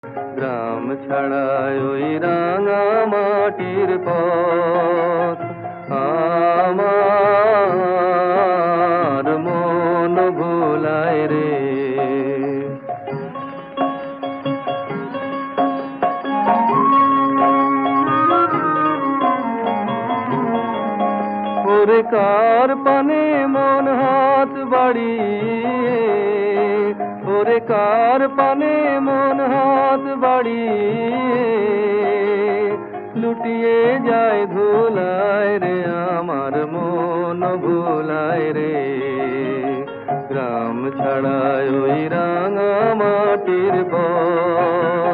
গ্রাম ছাড়ায় ওই রাঙা মাটির পথ আমার মন ভোলায় রে। ওরে কার পানে মন হাত বাড়িয়ে, ওরে কার পানে মন হাত বাড়িয়ে লুটিয়ে যায় ধুলায় রে, আমার মন ভোলায় রে। গ্রাম ছাড়ায় ওই রাঙা মাটির পথ